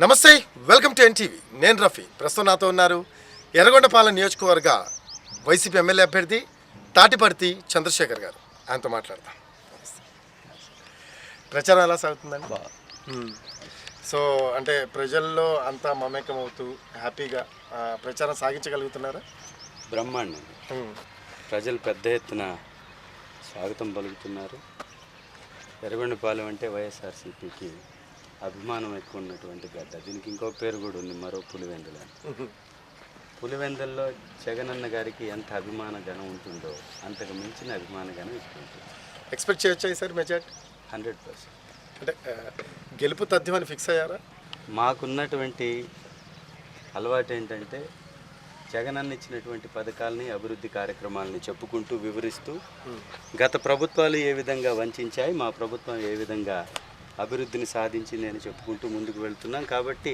నమస్తే, welcome to NTV. నేను రఫీ. ప్రస్తుతం నాతో ఉన్నారు ఎర్రగొండపాలెం నియోజకవర్గ వైసీపీ ఎమ్మెల్యే అభ్యర్థి తాటిపర్తి చంద్రశేఖర్ గారు. ఆయనతో మాట్లాడతాం. ప్రచారం ఎలా సాగుతుందండి? సో అంటే ప్రజల్లో అంతా మమేకం అవుతూ హ్యాపీగా ప్రచారం సాగించగలుగుతున్నారా? బ్రహ్మాండం. ప్రజలు పెద్ద ఎత్తున స్వాగతం పలుకుతున్నారు. ఎర్రగొండపాలెం అంటే వైఎస్ఆర్సీపీకి అభిమానం ఎక్కువ ఉన్నటువంటి గడ్డ. దీనికి ఇంకో పేరు కూడా ఉంది, మరో పులివెందుల. పులివెందుల్లో జగనన్న గారికి ఎంత అభిమాన గణం ఉంటుందో అంతకు మించిన అభిమాన గణం ఇక్కడ ఉంటుంది. ఎక్స్పెక్ట్ చేయొచ్చా సార్ మెజార్టీ? 100%. అంటే గెలుపు తథ్యమని ఫిక్స్ అయ్యారా? మాకున్నటువంటి అలవాటు ఏంటంటే జగనన్న ఇచ్చినటువంటి పథకాలని, అభివృద్ధి కార్యక్రమాలని చెప్పుకుంటూ వివరిస్తూ గత ప్రభుత్వాలు ఏ విధంగా వంచాయి, మా ప్రభుత్వం ఏ విధంగా అభివృద్ధిని సాధించింది అని చెప్పుకుంటూ ముందుకు వెళ్తున్నాం. కాబట్టి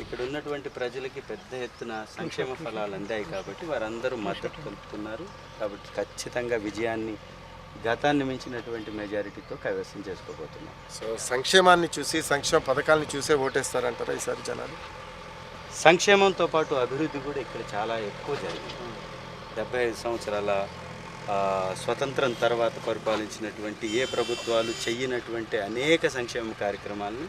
ఇక్కడ ఉన్నటువంటి ప్రజలకి పెద్ద ఎత్తున సంక్షేమ ఫలాలు అందాయి కాబట్టి వారందరూ మద్దతు తెలుపుతున్నారు. కాబట్టి ఖచ్చితంగా విజయాన్ని గతాన్ని మించినటువంటి మెజారిటీతో కైవసం చేసుకోబోతున్నాం. సో సంక్షేమాన్ని చూసి, సంక్షేమ పథకాలను చూసే ఓటేస్తారంటారా ఈసారి జనాలు? సంక్షేమంతో పాటు అభివృద్ధి కూడా ఇక్కడ చాలా ఎక్కువ జరిగింది. 75 సంవత్సరాల స్వతంత్రం తర్వాత పరిపాలించినటువంటి ఏ ప్రభుత్వాలు చెయ్యనటువంటి అనేక సంక్షేమ కార్యక్రమాలను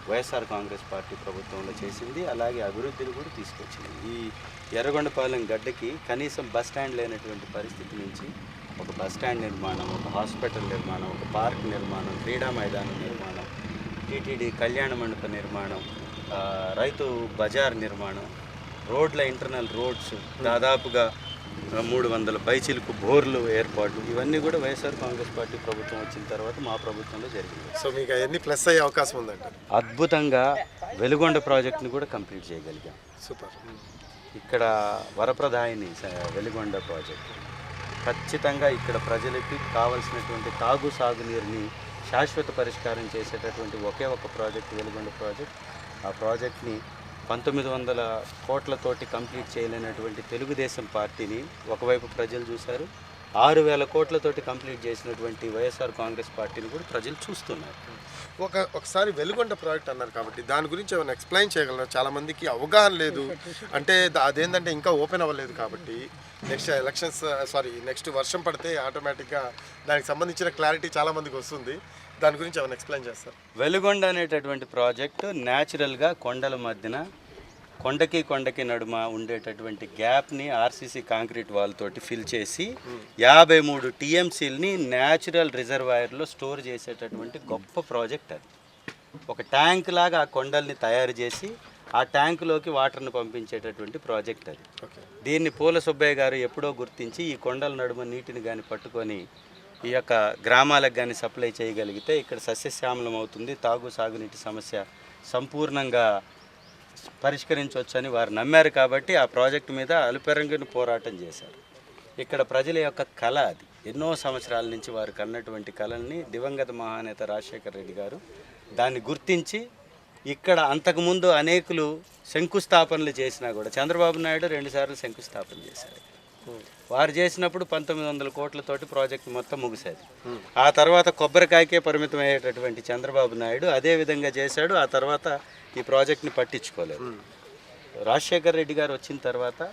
వైఎస్ఆర్ కాంగ్రెస్ పార్టీ ప్రభుత్వంలో చేసింది. అలాగే అభివృద్ధిని కూడా తీసుకొచ్చింది. ఈ ఎర్రగొండపాలెం గడ్డకి కనీసం బస్ స్టాండ్ లేనటువంటి పరిస్థితి నుంచి ఒక బస్ స్టాండ్ నిర్మాణం, ఒక హాస్పిటల్ నిర్మాణం, ఒక పార్క్ నిర్మాణం, క్రీడా మైదానం నిర్మాణం, టీటీడీ కళ్యాణ మండప నిర్మాణం, రైతు బజార్ నిర్మాణం, రోడ్ల ఇంటర్నల్ రోడ్స్, దాదాపుగా 300 పైచిలకు బోర్లు ఏర్పాటు, ఇవన్నీ కూడా వైఎస్ఆర్ కాంగ్రెస్ పార్టీ ప్రభుత్వం వచ్చిన తర్వాత మా ప్రభుత్వంలో జరిగింది. సో మీకు అవన్నీ ప్లస్ అయ్యే అవకాశం ఉందంట? అద్భుతంగా వెలుగొండ ప్రాజెక్టుని కూడా కంప్లీట్ చేయగలిగాం. సూపర్. ఇక్కడ వరప్రదాయిని వెలుగొండ ప్రాజెక్టు ఖచ్చితంగా ఇక్కడ ప్రజలకి కావలసినటువంటి తాగు సాగునీరుని శాశ్వత పరిష్కారం చేసేటటువంటి ఒకే ఒక ప్రాజెక్టు వెలుగొండ ప్రాజెక్ట్. ఆ ప్రాజెక్ట్ని 1900 కోట్లతోటి కంప్లీట్ చేయలేనటువంటి తెలుగుదేశం పార్టీని ఒకవైపు ప్రజలు చూశారు, 6000 కోట్లతోటి కంప్లీట్ చేసినటువంటి వైఎస్ఆర్ కాంగ్రెస్ పార్టీని కూడా ప్రజలు చూస్తున్నారు. ఒకసారి వెలుగొండ ప్రాజెక్ట్ అన్నారు కాబట్టి దాని గురించి ఏమైనా ఎక్స్ప్లెయిన్ చేయగలరా? చాలామందికి అవగాహన లేదు. అంటే అదేంటంటే ఇంకా ఓపెన్ అవ్వలేదు కాబట్టి నెక్స్ట్ వర్షం పడితే ఆటోమేటిక్గా దానికి సంబంధించిన క్లారిటీ చాలామందికి వస్తుంది. దాని గురించి ఏమైనా ఎక్స్ప్లెయిన్ చేస్తారు? వెలుగొండ అనేటటువంటి ప్రాజెక్టు న్యాచురల్గా కొండల మధ్యన కొండకి నడుమ ఉండేటటువంటి గ్యాప్ని ఆర్సీసీ కాంక్రీట్ వాల్ తోటి ఫిల్ చేసి 53 టీఎంసీలని న్యాచురల్ రిజర్వాయర్లో స్టోర్ చేసేటటువంటి గొప్ప ప్రాజెక్ట్. అది ఒక ట్యాంక్ లాగా ఆ కొండల్ని తయారు చేసి ఆ ట్యాంకులోకి వాటర్ని పంపించేటటువంటి ప్రాజెక్ట్ అది. దీన్ని పూల సుబ్బయ్య గారు ఎప్పుడో గుర్తించి ఈ కొండల నడుమ నీటిని కానీ పట్టుకొని ఈ యొక్క గ్రామాలకు కానీ సప్లై చేయగలిగితే ఇక్కడ సస్యశ్యామలం అవుతుంది, తాగు సాగునీటి సమస్య సంపూర్ణంగా పరిష్కరించవచ్చని వారు నమ్మారు. కాబట్టి ఆ ప్రాజెక్టు మీద అలుపెరంగిన పోరాటం చేశారు. ఇక్కడ ప్రజల యొక్క కళ అది. ఎన్నో సంవత్సరాల నుంచి వారు కన్నటువంటి కళల్ని దివంగత మహానేత రాజశేఖర రెడ్డి గారు దాన్ని గుర్తించి ఇక్కడ అంతకుముందు అనేకులు శంకుస్థాపనలు చేసినా కూడా చంద్రబాబు నాయుడు 2 సార్లు శంకుస్థాపన చేశారు. వారు చేసినప్పుడు 1900 కోట్లతోటి ప్రాజెక్టు మొత్తం ముగిసేది. ఆ తర్వాత కొబ్బరికాయకే పరిమితం అయ్యేటటువంటి చంద్రబాబు నాయుడు అదే విధంగా చేశాడు. ఆ తర్వాత ఈ ప్రాజెక్ట్ని పట్టించుకోలేదు. రాజశేఖర్ రెడ్డి గారు వచ్చిన తర్వాత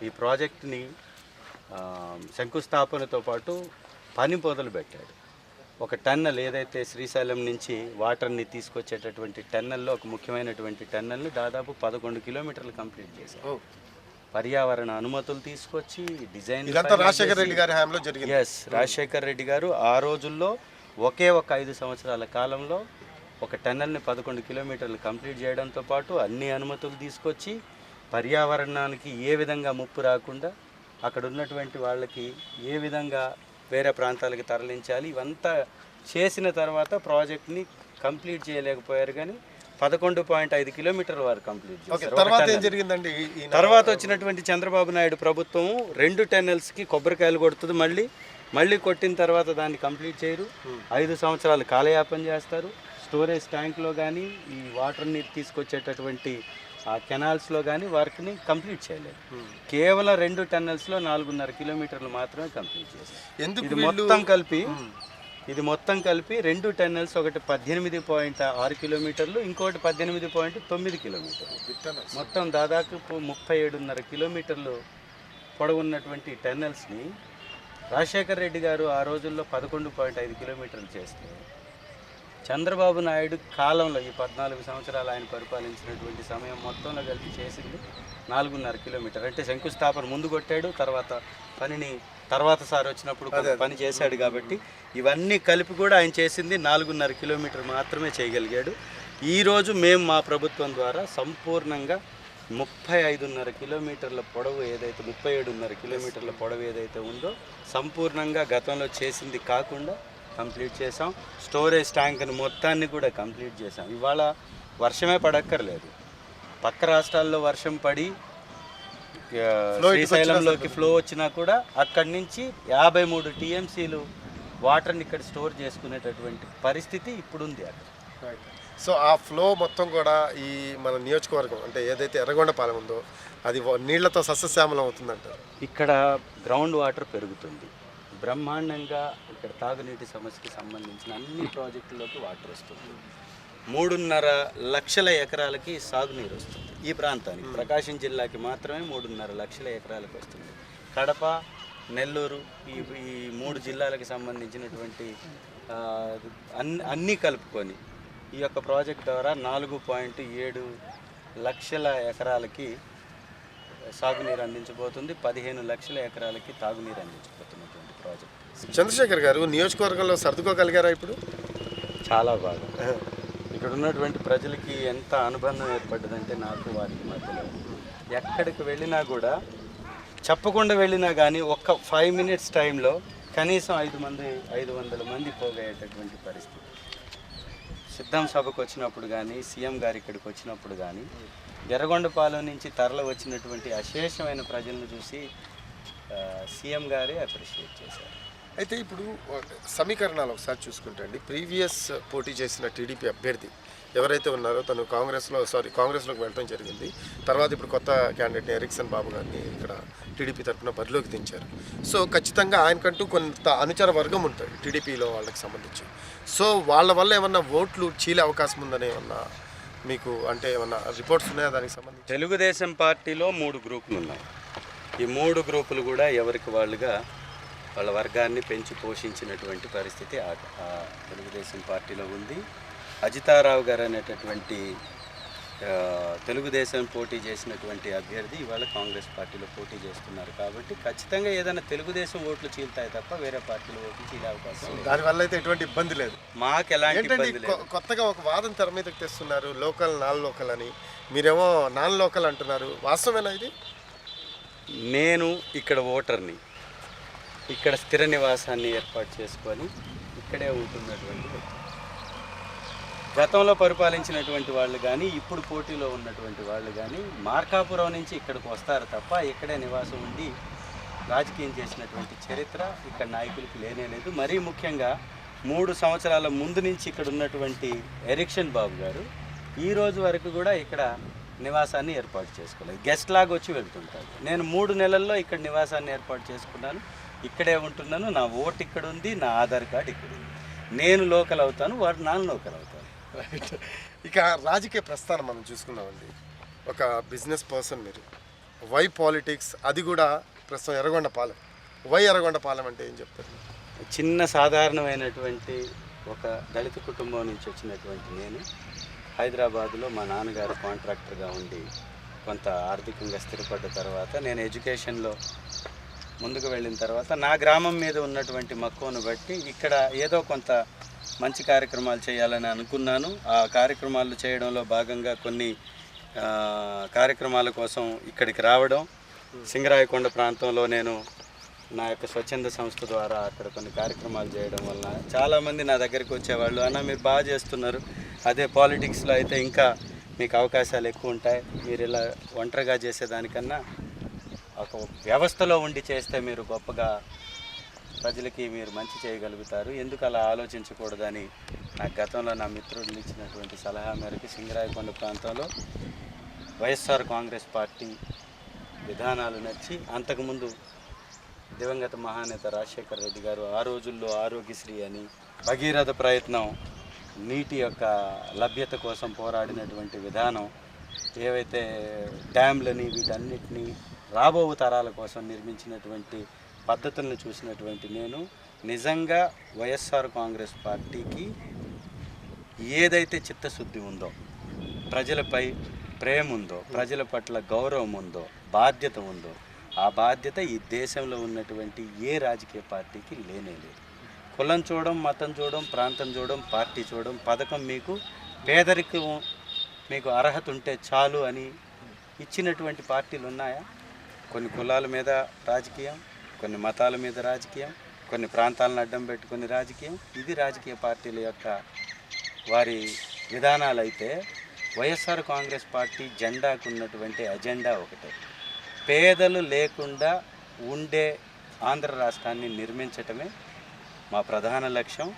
ఈ ప్రాజెక్టుని శంకుస్థాపనతో పాటు పని మొదలుపెట్టాడు. ఒక టన్నల్ ఏదైతే శ్రీశైలం నుంచి వాటర్ని తీసుకొచ్చేటటువంటి టన్నల్లో ఒక ముఖ్యమైనటువంటి టన్నల్ని దాదాపు 11 కిలోమీటర్లు కంప్లీట్ చేశారు. పర్యావరణ అనుమతులు తీసుకొచ్చి డిజైన్ రాజశేఖర రెడ్డి గారి హయాంలో జరిగింది. రాజశేఖర్ రెడ్డి గారు ఆ రోజుల్లో ఒకే ఒక 5 సంవత్సరాల కాలంలో ఒక టన్నల్ని 11 కిలోమీటర్లు కంప్లీట్ చేయడంతో పాటు అన్ని అనుమతులు తీసుకొచ్చి పర్యావరణానికి ఏ విధంగా ముప్పు రాకుండా అక్కడ ఉన్నటువంటి వాళ్ళకి ఏ విధంగా వేరే ప్రాంతాలకు తరలించాలి ఇవంతా చేసిన తర్వాత ప్రాజెక్ట్ని కంప్లీట్ చేయలేకపోయారు. కానీ 11.5 కిలోమీటర్ల వారు కంప్లీట్ చేశారు. తర్వాత వచ్చినటువంటి చంద్రబాబు నాయుడు ప్రభుత్వం 2 టన్నెల్స్కి కొబ్బరికాయలు కొడుతుంది. మళ్ళీ కొట్టిన తర్వాత దాన్ని కంప్లీట్ చేయరు. 5 సంవత్సరాలు కాలయాపన చేస్తారు. స్టోరేజ్ ట్యాంక్లో కానీ ఈ వాటర్ని తీసుకొచ్చేటటువంటి ఆ కెనాల్స్లో కానీ వర్క్ని కంప్లీట్ చేయలేదు. కేవలం 2 టన్నెల్స్లో 4.5 కిలోమీటర్లు మాత్రమే కంప్లీట్ చేశారు. ఇది మొత్తం కలిపి ఇది మొత్తం కలిపి 2 టన్నెల్స్, ఒకటి 18.6 కిలోమీటర్లు, ఇంకోటి 18.9 కిలోమీటర్లు. మొత్తం దాదాపు 37.5 కిలోమీటర్లు పొడవున్నటువంటి టన్నెల్స్ని రాజశేఖర రెడ్డి గారు ఆ రోజుల్లో 11.5 కిలోమీటర్లు చేస్తే, చంద్రబాబు నాయుడు కాలంలో ఈ 14 సంవత్సరాలు ఆయన పరిపాలించినటువంటి సమయం మొత్తంలో కలిపి చేసింది 4.5 కిలోమీటర్. అంటే శంకుస్థాపన ముందు కొట్టాడు, తర్వాత సార్ వచ్చినప్పుడు పని చేశాడు కాబట్టి ఇవన్నీ కలిపి కూడా ఆయన చేసింది 4.5 కిలోమీటర్ మాత్రమే చేయగలిగాడు. ఈరోజు మేము మా ప్రభుత్వం ద్వారా సంపూర్ణంగా 35.5 కిలోమీటర్ల పొడవు ఏదైతే 37.5 కిలోమీటర్ల పొడవు ఏదైతే ఉందో సంపూర్ణంగా గతంలో చేసింది కాకుండా కంప్లీట్ చేసాం. స్టోరేజ్ ట్యాంక్ని మొత్తాన్ని కూడా కంప్లీట్ చేసాం. ఇవాళ వర్షమే పడక్కర్లేదు. పక్క రాష్ట్రాల్లో వర్షం పడి శ్రీశైలంలోకి ఫ్లో వచ్చినా కూడా అక్కడి నుంచి 53 టీఎంసీలు వాటర్ని ఇక్కడ స్టోర్ చేసుకునేటటువంటి పరిస్థితి ఇప్పుడు ఉంది అక్కడ. సో ఆ ఫ్లో మొత్తం కూడా ఈ మన నియోజకవర్గం అంటే ఏదైతే ఎర్రగొండపాలెం ఉందో అది నీళ్లతో సస్యశ్యామలం అవుతుందంటారు. ఇక్కడ గ్రౌండ్ వాటర్ పెరుగుతుంది బ్రహ్మాండంగా. ఇక్కడ తాగునీటి సమస్యకి సంబంధించిన అన్ని ప్రాజెక్టుల్లోకి వాటర్ వస్తుంది. 3.5 లక్షల ఎకరాలకి సాగునీరు వస్తుంది ఈ ప్రాంతానికి. ప్రకాశం జిల్లాకి మాత్రమే 3.5 లక్షల ఎకరాలకు వస్తుంది. కడప, నెల్లూరు ఈ 3 జిల్లాలకు సంబంధించినటువంటి అన్నీ కలుపుకొని ఈ యొక్క ప్రాజెక్ట్ ద్వారా 4.7 లక్షల ఎకరాలకి సాగునీరు అందించబోతుంది. 15 లక్షల ఎకరాలకి తాగునీరు అందించబోతున్నటువంటి ప్రాజెక్ట్. చంద్రశేఖర్ గారు నియోజకవర్గంలో సర్దుకోగలిగారా ఇప్పుడు? చాలా బాగా. ఇక్కడ ఉన్నటువంటి ప్రజలకి ఎంత అనుబంధం ఏర్పడ్డదంటే నాకు వారికి మధ్యలో ఎక్కడికి వెళ్ళినా కూడా చెప్పకుండా వెళ్ళినా కానీ ఒక్క 5 మినిట్స్ టైంలో కనీసం 500 మంది పోగయ్యేటటువంటి పరిస్థితి. సిద్ధం సభకు వచ్చినప్పుడు కానీ, సీఎం గారు ఇక్కడికి వచ్చినప్పుడు కానీ ఎర్రగొండపాలెం నుంచి తరలి వచ్చినటువంటి అశేషమైన ప్రజలను చూసి సీఎం గారే అప్రిషియేట్ చేశారు. అయితే ఇప్పుడు సమీకరణాలు ఒకసారి చూసుకుంటే అండి, ప్రీవియస్ పోటీ చేసిన టీడీపీ అభ్యర్థి ఎవరైతే ఉన్నారో తను కాంగ్రెస్లోకి వెళ్ళడం జరిగింది. తర్వాత ఇప్పుడు కొత్త క్యాండిడేట్ ఎరిక్సన్ బాబు గారిని ఇక్కడ టీడీపీ తరఫున బరిలోకి దించారు. సో ఖచ్చితంగా ఆయనకంటూ కొంత అనుచర వర్గం ఉంటుంది టీడీపీలో వాళ్ళకి సంబంధించి. సో వాళ్ళ వల్ల ఏమన్నా ఓట్లు చీలే అవకాశం ఉందని ఏమన్నా మీకు అంటే ఏమన్నా రిపోర్ట్స్ ఉన్నాయా దానికి సంబంధించి? తెలుగుదేశం పార్టీలో 3 గ్రూపులు ఉన్నాయి. ఈ 3 గ్రూపులు కూడా ఎవరికి వాళ్ళుగా వాళ్ళ వర్గాన్ని పెంచి పోషించినటువంటి పరిస్థితి తెలుగుదేశం పార్టీలో ఉంది. అజితారావు గారు అనేటటువంటి తెలుగుదేశం పోటీ చేసినటువంటి అభ్యర్థి ఇవాళ కాంగ్రెస్ పార్టీలో పోటీ చేస్తున్నారు. కాబట్టి ఖచ్చితంగా ఏదైనా తెలుగుదేశం ఓట్లు చీలుతాయి తప్ప వేరే పార్టీలో ఓట్లు చీలే అవకాశం లేదు. దానివల్ల అయితే ఎటువంటి ఇబ్బంది లేదు. మాకు ఎలాంటి ఇబ్బంది లేదు. కొత్తగా ఒక వాదన తెర మీదకి తెస్తున్నారు, లోకల్ నాన్ లోకల్ అని. మీరేమో నాన్ లోకల్ అంటున్నారు, వాస్తవేనా ఇది? నేను ఇక్కడ ఓటర్ని, ఇక్కడ స్థిర నివాసాన్ని ఏర్పాటు చేసుకొని ఇక్కడే ఉంటున్నటువంటి వ్యక్తి. గతంలో పరిపాలించినటువంటి వాళ్ళు కానీ, ఇప్పుడు పోటీలో ఉన్నటువంటి వాళ్ళు కానీ మార్కాపురం నుంచి ఇక్కడికి వస్తారు తప్ప ఇక్కడే నివాసం ఉండి రాజకీయం చేసినటువంటి చరిత్ర ఇక్కడ నాయకులకి లేనేలేదు. మరీ ముఖ్యంగా 3 సంవత్సరాల ముందు నుంచి ఇక్కడ ఉన్నటువంటి ఎరిక్సన్ బాబు గారు ఈ రోజు వరకు కూడా ఇక్కడ నివాసాన్ని ఏర్పాటు చేసుకోలేదు. గెస్ట్ లాగా వచ్చి వెళ్తుంటారు. నేను 3 నెలల్లో ఇక్కడ నివాసాన్ని ఏర్పాటు చేసుకున్నాను, ఇక్కడే ఉంటున్నాను. నా ఓటు ఇక్కడ ఉంది, నా ఆధార్ కార్డు ఇక్కడ ఉంది. నేను లోకల్ అవుతాను, వాడు నాన్ లోకల్ అవుతాను. రైట్. ఇక రాజకీయ ప్రస్థానం మనం చూసుకున్నామండి. ఒక బిజినెస్ పర్సన్ మీరు. వై పాలిటిక్స్, అది కూడా ప్రస్తుతం ఎర్రగొండపాలెం. వై ఎర్రగొండపాలెం అంటే ఏం చెప్తారు? చిన్న సాధారణమైనటువంటి ఒక దళిత కుటుంబం నుంచి వచ్చినటువంటి నేను హైదరాబాదులో మా నాన్నగారు కాంట్రాక్టర్గా ఉండి కొంత ఆర్థికంగా స్థిరపడ్డ తర్వాత నేను ఎడ్యుకేషన్లో ముందుకు వెళ్ళిన తర్వాత నా గ్రామం మీద ఉన్నటువంటి మక్కువను బట్టి ఇక్కడ ఏదో కొంత మంచి కార్యక్రమాలు చేయాలని అనుకున్నాను. ఆ కార్యక్రమాలు చేయడంలో భాగంగా కొన్ని కార్యక్రమాల కోసం ఇక్కడికి రావడం, సింగరాయకొండ ప్రాంతంలో నేను నా యొక్క స్వచ్ఛంద సంస్థ ద్వారా అక్కడ కొన్ని కార్యక్రమాలు చేయడం వల్ల చాలామంది నా దగ్గరికి వచ్చేవాళ్ళు, అన్న మీరు బాగా చేస్తున్నారు, అదే పాలిటిక్స్లో అయితే ఇంకా మీకు అవకాశాలు ఎక్కువ ఉంటాయి, మీరు ఇలా ఒంటరిగా చేసేదానికన్నా ఒక వ్యవస్థలో ఉండి చేస్తే మీరు గొప్పగా ప్రజలకి మీరు మంచి చేయగలుగుతారు, ఎందుకు అలా ఆలోచించకూడదని నాకు గతంలో నా మిత్రులు ఇచ్చినటువంటి సలహా మేరకు సింగరాయకొండ ప్రాంతంలో వైఎస్ఆర్ కాంగ్రెస్ పార్టీ విధానాలు నచ్చి అంతకుముందు దివంగత మహానేత రాజశేఖర రెడ్డి గారు ఆ రోజుల్లో ఆరోగ్యశ్రీ అని భగీరథ ప్రయత్నం, నీటి యొక్క లభ్యత కోసం పోరాడినటువంటి విధానం, ఏవైతే డ్యామ్లని వీటన్నిటినీ రాబో తరాల కోసం నిర్మించినటువంటి పద్ధతులను చూసినటువంటి నేను నిజంగా వైఎస్ఆర్ కాంగ్రెస్ పార్టీకి ఏదైతే చిత్తశుద్ధి ఉందో, ప్రజలపై ప్రేమ ఉందో, ప్రజల పట్ల గౌరవం ఉందో, బాధ్యత ఉందో, ఆ బాధ్యత ఈ దేశంలో ఉన్నటువంటి ఏ రాజకీయ పార్టీకి లేనే లేదు. కులం చూడడం, మతం చూడడం, ప్రాంతం చూడడం, పార్టీ చూడడం, పథకం మీకు పేదరికం మీకు అర్హత ఉంటే చాలు అని ఇచ్చినటువంటి పార్టీలు ఉన్నాయా? కొన్ని కులాల మీద రాజకీయం, కొన్ని మతాల మీద రాజకీయం, కొన్ని ప్రాంతాలను అడ్డం పెట్టుకుని రాజకీయం. ఇది రాజకీయ పార్టీల యొక్క వారి విధానాలు. అయితే వైఎస్ఆర్ కాంగ్రెస్ పార్టీ జెండాకు ఉన్నటువంటి అజెండా ఒకటే, పేదలు లేకుండా ఉండే ఆంధ్ర రాష్ట్రాన్ని నిర్మించటమే మా ప్రధాన లక్ష్యం.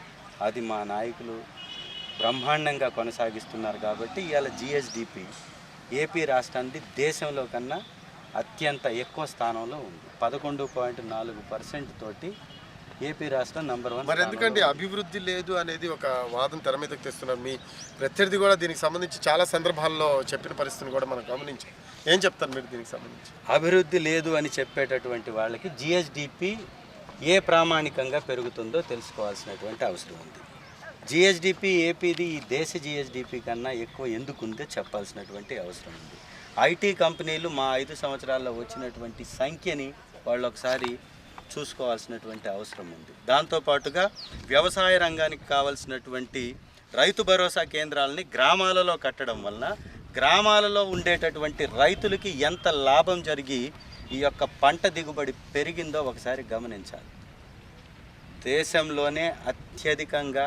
అది మా నాయకులు బ్రహ్మాండంగా కొనసాగిస్తున్నారు. కాబట్టి ఇవాళ జిఎస్డిపి ఏపీ రాష్ట్రానికి దేశంలో కన్నా అత్యంత ఎక్కువ స్థానంలో ఉంది. 11.4% తోటి ఏపీ రాష్ట్రం నంబర్ 1. మరి ఎందుకంటే అభివృద్ధి లేదు అనేది ఒక వాదన తెర మీదకి తెస్తున్నారు. మీ ప్రత్యర్థి కూడా దీనికి సంబంధించి చాలా సందర్భాల్లో చెప్పిన పరిస్థితిని కూడా మనం గమనించాం. ఏం చెప్తారు మీరు దీనికి సంబంధించి? అభివృద్ధి లేదు అని చెప్పేటటువంటి వాళ్ళకి జిఎస్డిపి ఏ ప్రామాణికంగా పెరుగుతుందో తెలుసుకోవాల్సినటువంటి అవసరం ఉంది. జిఎస్డిపి ఏపీది ఈ దేశ జిఎస్డిపి కన్నా ఎక్కువ ఎందుకుందో చెప్పాల్సినటువంటి అవసరం ఉంది. ఐటీ కంపెనీలు మా 5 సంవత్సరాల్లో వచ్చినటువంటి సంఖ్యని వాళ్ళు ఒకసారి చూసుకోవాల్సినటువంటి అవసరం ఉంది. దాంతోపాటుగా వ్యవసాయ రంగానికి కావాల్సినటువంటి రైతు భరోసా కేంద్రాలని గ్రామాలలో కట్టడం వలన గ్రామాలలో ఉండేటటువంటి రైతులకి ఎంత లాభం జరిగి ఈ యొక్క పంట దిగుబడి పెరిగిందో ఒకసారి గమనించాలి. దేశంలోనే అత్యధికంగా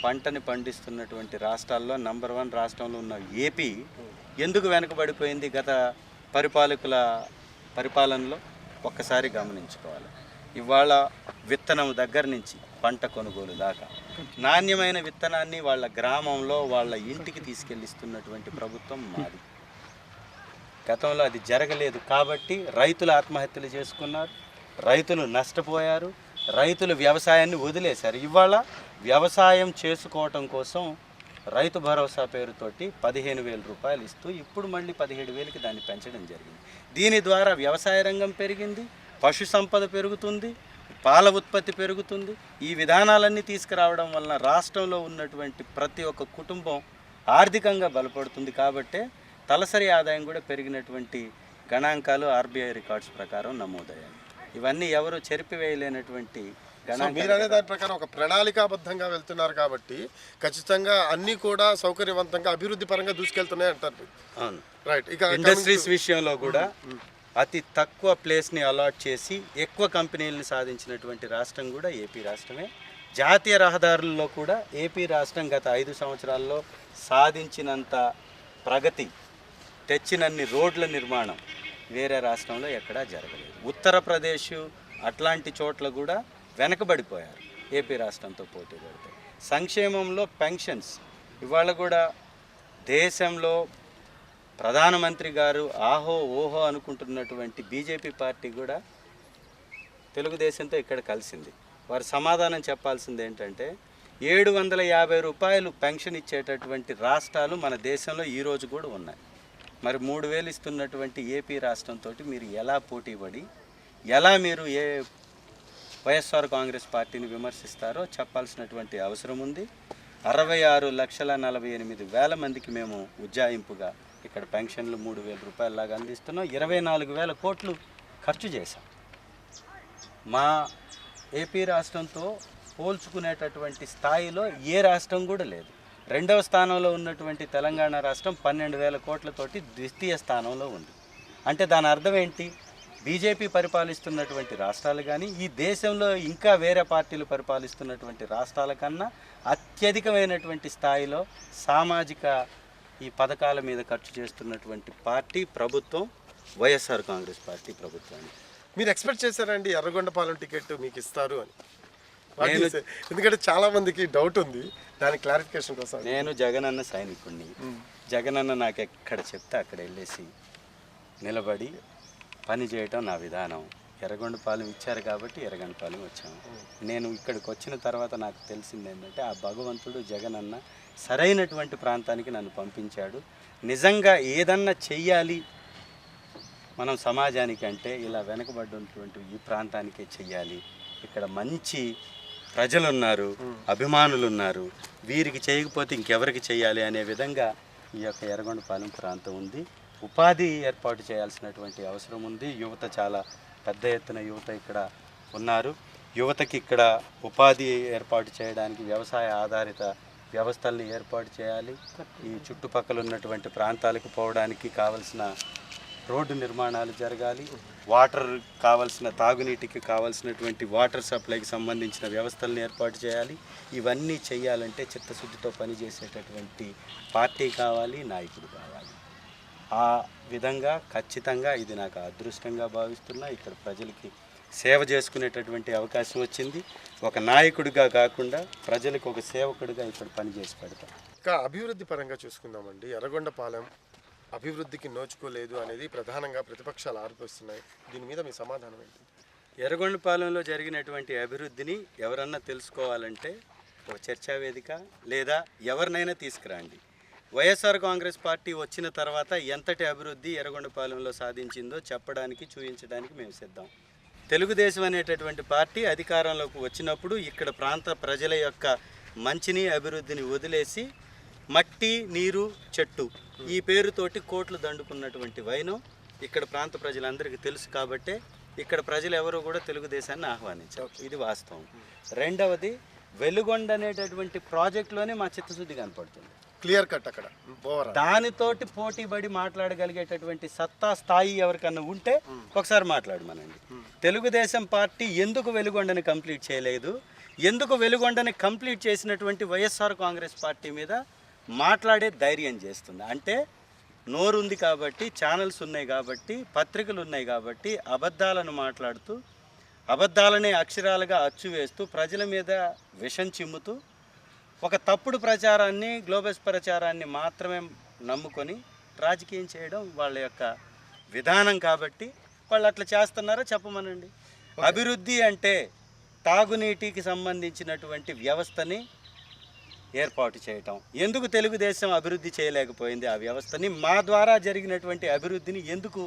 పంటని పండిస్తున్నటువంటి రాష్ట్రాల్లో నంబర్ 1 రాష్ట్రంలో ఉన్న ఏపీ ఎందుకు వెనకబడిపోయింది గత పరిపాలకుల పరిపాలనలో? ఒక్కసారి గమనించుకోవాలి. ఇవాళ విత్తనం దగ్గర నుంచి పంట కొనుగోలు దాకా నాణ్యమైన విత్తనాన్ని వాళ్ళ గ్రామంలో వాళ్ళ ఇంటికి తీసుకెళ్ళిస్తున్నటువంటి ప్రభుత్వం మాది. గతంలో అది జరగలేదు కాబట్టి రైతులు ఆత్మహత్యలు చేసుకున్నారు, రైతులు నష్టపోయారు, రైతులు వ్యవసాయాన్ని వదిలేశారు. ఇవాళ వ్యవసాయం చేసుకోవటం కోసం రైతు భరోసా పేరుతోటి 15,000 రూపాయలు ఇస్తూ ఇప్పుడు మళ్ళీ 17,000కి దాన్ని పెంచడం జరిగింది. దీని ద్వారా వ్యవసాయ రంగం పెరిగింది, పశు సంపద పెరుగుతుంది, పాల ఉత్పత్తి పెరుగుతుంది. ఈ విధానాలన్నీ తీసుకురావడం వలన రాష్ట్రంలో ఉన్నటువంటి ప్రతి ఒక్క కుటుంబం ఆర్థికంగా బలపడుతుంది. కాబట్టే తలసరి ఆదాయం కూడా పెరిగినటువంటి గణాంకాలు ఆర్బీఐ రికార్డ్స్ ప్రకారం నమోదయ్యాయి. ఇవన్నీ ఎవరు చెరిపివేయలేనటువంటి మీరు అనే దాని ప్రకారం ఒక ప్రణాళికాబద్ధంగా వెళ్తున్నారు కాబట్టి ఖచ్చితంగా అన్నీ కూడా సౌకర్యవంతంగా అభివృద్ధి పరంగా దూసుకెళ్తున్నాయి అంటారు. అవును, రైట్. ఇక ఇండస్ట్రీస్ విషయంలో కూడా అతి తక్కువ ప్లేస్ని అలాట్ చేసి ఎక్కువ కంపెనీలను సాధించినటువంటి రాష్ట్రం కూడా ఏపీ రాష్ట్రమే. జాతీయ రహదారుల్లో కూడా ఏపీ రాష్ట్రం గత 5 సంవత్సరాల్లో సాధించినంత ప్రగతి, తెచ్చినన్ని రోడ్ల నిర్మాణం వేరే రాష్ట్రంలో ఎక్కడా జరగలేదు. ఉత్తరప్రదేశ్ అట్లాంటి చోట్ల కూడా వెనకబడిపోయారు ఏపీ రాష్ట్రంతో పోటీ పడితే. సంక్షేమంలో పెన్షన్స్ ఇవాళ కూడా దేశంలో ప్రధానమంత్రి గారు ఆహో ఓహో అనుకుంటున్నటువంటి బీజేపీ పార్టీ కూడా తెలుగుదేశంతో ఇక్కడ కలిసింది. వారు సమాధానం చెప్పాల్సింది ఏంటంటే 750 రూపాయలు పెన్షన్ ఇచ్చేటటువంటి రాష్ట్రాలు మన దేశంలో ఈరోజు కూడా ఉన్నాయి. మరి 3,000 ఇస్తున్నటువంటి ఏపీ రాష్ట్రంతో మీరు ఎలా పోటీపడి ఎలా మీరు వైఎస్ఆర్ కాంగ్రెస్ పార్టీని విమర్శిస్తారో చెప్పాల్సినటువంటి అవసరం ఉంది. 66,48,000 మందికి మేము ఉజ్జాయింపుగా ఇక్కడ పెన్షన్లు 3,000 రూపాయలలాగా అందిస్తున్నాం. 24,000 కోట్లు ఖర్చు చేశాం. మా ఏపీ రాష్ట్రంతో పోల్చుకునేటటువంటి స్థాయిలో ఏ రాష్ట్రం కూడా లేదు. 2వ స్థానంలో ఉన్నటువంటి తెలంగాణ రాష్ట్రం 12,000 కోట్లతోటి ద్వితీయ స్థానంలో ఉంది. అంటే దాని అర్థం ఏంటి? బీజేపీ పరిపాలిస్తున్నటువంటి రాష్ట్రాలు కానీ ఈ దేశంలో ఇంకా వేరే పార్టీలు పరిపాలిస్తున్నటువంటి రాష్ట్రాల కన్నా అత్యధికమైనటువంటి స్థాయిలో సామాజిక ఈ పథకాల మీద ఖర్చు చేస్తున్నటువంటి పార్టీ ప్రభుత్వం వైఎస్ఆర్ కాంగ్రెస్ పార్టీ ప్రభుత్వాన్ని. మీరు ఎక్స్పెక్ట్ చేశారండి ఎర్రగొండపాలెం టికెట్ మీకు ఇస్తారు అని? ఎందుకంటే చాలా మందికి డౌట్ ఉంది, దాని క్లారిఫికేషన్ కోసం. నేను జగనన్న సైనికుడిని. జగనన్న నాకు ఎక్కడ చెప్తే అక్కడ వెళ్ళేసి నిలబడి పని చేయటం నా విధానం. ఎర్రగొండపాలెం ఇచ్చారు కాబట్టి ఎర్రగొండపాలెం వచ్చాము. నేను ఇక్కడికి వచ్చిన తర్వాత నాకు తెలిసింది ఏంటంటే ఆ భగవంతుడు జగన్ అన్న సరైనటువంటి ప్రాంతానికి నన్ను పంపించాడు. నిజంగా ఏదన్నా చెయ్యాలి మనం సమాజానికి అంటే ఇలా వెనకబడినటువంటి ఈ ప్రాంతానికే చెయ్యాలి. ఇక్కడ మంచి ప్రజలు ఉన్నారు, అభిమానులు ఉన్నారు, వీరికి చేయకపోతే ఇంకెవరికి చేయాలి అనే విధంగా ఈ యొక్క ఎర్రగొండపాలెం ప్రాంతం ఉంది. ఉపాధి ఏర్పాటు చేయాల్సినటువంటి అవసరం ఉంది. యువత చాలా పెద్ద ఎత్తున యువత ఇక్కడ ఉన్నారు. యువతకి ఇక్కడ ఉపాధి ఏర్పాటు చేయడానికి వ్యవసాయ ఆధారిత వ్యవస్థల్ని ఏర్పాటు చేయాలి. ఈ చుట్టుపక్కల ఉన్నటువంటి ప్రాంతాలకు పోవడానికి కావలసిన రోడ్డు నిర్మాణాలు జరగాలి. వాటర్ కావాల్సిన తాగునీటికి కావాల్సినటువంటి వాటర్ సప్లైకి సంబంధించిన వ్యవస్థలను ఏర్పాటు చేయాలి. ఇవన్నీ చేయాలంటే చిత్తశుద్ధితో పనిచేసేటటువంటి పార్టీ కావాలి, నాయకుడు కావాలి. ఆ విధంగా ఖచ్చితంగా ఇది నాకు అదృష్టంగా భావిస్తున్నా. ఇక్కడ ప్రజలకి సేవ చేసుకునేటటువంటి అవకాశం వచ్చింది. ఒక నాయకుడిగా కాకుండా ప్రజలకు ఒక సేవకుడిగా ఇక్కడ పనిచేసి పెడతాం. ఇంకా అభివృద్ధి పరంగా చూసుకుందామండి. ఎర్రగొండపాలెం అభివృద్ధికి నోచుకోలేదు అనేది ప్రధానంగా ప్రతిపక్షాలు ఆరోపిస్తున్నాయి. దీని మీద మీ సమాధానం ఏంటి? ఎర్రగొండపాలెంలో జరిగినటువంటి అభివృద్ధిని ఎవరన్నా తెలుసుకోవాలంటే ఒక చర్చా వేదిక లేదా ఎవరినైనా తీసుకురండి. వైఎస్ఆర్ కాంగ్రెస్ పార్టీ వచ్చిన తర్వాత ఎంతటి అభివృద్ధి ఎర్రగొండపాలెంలో సాధించిందో చెప్పడానికి, చూపించడానికి మేము సిద్ధం. తెలుగుదేశం అనేటటువంటి పార్టీ అధికారంలోకి వచ్చినప్పుడు ఇక్కడ ప్రాంత ప్రజల యొక్క మంచిని, అభివృద్ధిని వదిలేసి మట్టి, నీరు, చెట్టు ఈ పేరుతోటి కోట్లు దండుకున్నటువంటి వైనం ఇక్కడ ప్రాంత ప్రజలందరికీ తెలుసు. కాబట్టే ఇక్కడ ప్రజలు ఎవరు కూడా తెలుగుదేశాన్ని ఆహ్వానించారు. ఇది వాస్తవం. రెండవది, వెలుగొండ అనేటటువంటి ప్రాజెక్టులోనే మా చిత్తశుద్ధి కనపడుతుంది. Clear cut. అక్కడ దానితోటి పోటీపడి మాట్లాడగలిగేటటువంటి సత్తా స్థాయి ఎవరికన్నా ఉంటే ఒకసారి మాట్లాడమనండి. తెలుగుదేశం పార్టీ ఎందుకు వెలుగొండని కంప్లీట్ చేయలేదు, ఎందుకు వెలుగొండని కంప్లీట్ చేసినటువంటి వైఎస్ఆర్ కాంగ్రెస్ పార్టీ మీద మాట్లాడే ధైర్యం చేస్తుంది అంటే నోరుంది కాబట్టి, ఛానల్స్ ఉన్నాయి కాబట్టి, పత్రికలు ఉన్నాయి కాబట్టి అబద్ధాలను మాట్లాడుతూ అబద్ధాలనే అక్షరాలుగా అచ్చు వేస్తూ ప్రజల మీద విషం చిమ్ముతూ ఒక తప్పుడు ప్రచారాన్ని, గ్లోబస్ ప్రచారాన్ని మాత్రమే నమ్ముకొని రాజకీయం చేయడం వాళ్ళ యొక్క విధానం. కాబట్టి వాళ్ళు అట్లా చేస్తున్నారో చెప్పమనండి. అభివృద్ధి అంటే తాగునీటికి సంబంధించినటువంటి వ్యవస్థని ఏర్పాటు చేయటం. ఎందుకు తెలుగుదేశం అభివృద్ధి చేయలేకపోయింది ఆ వ్యవస్థని? మా ద్వారా జరిగినటువంటి అభివృద్ధిని ఎందుకు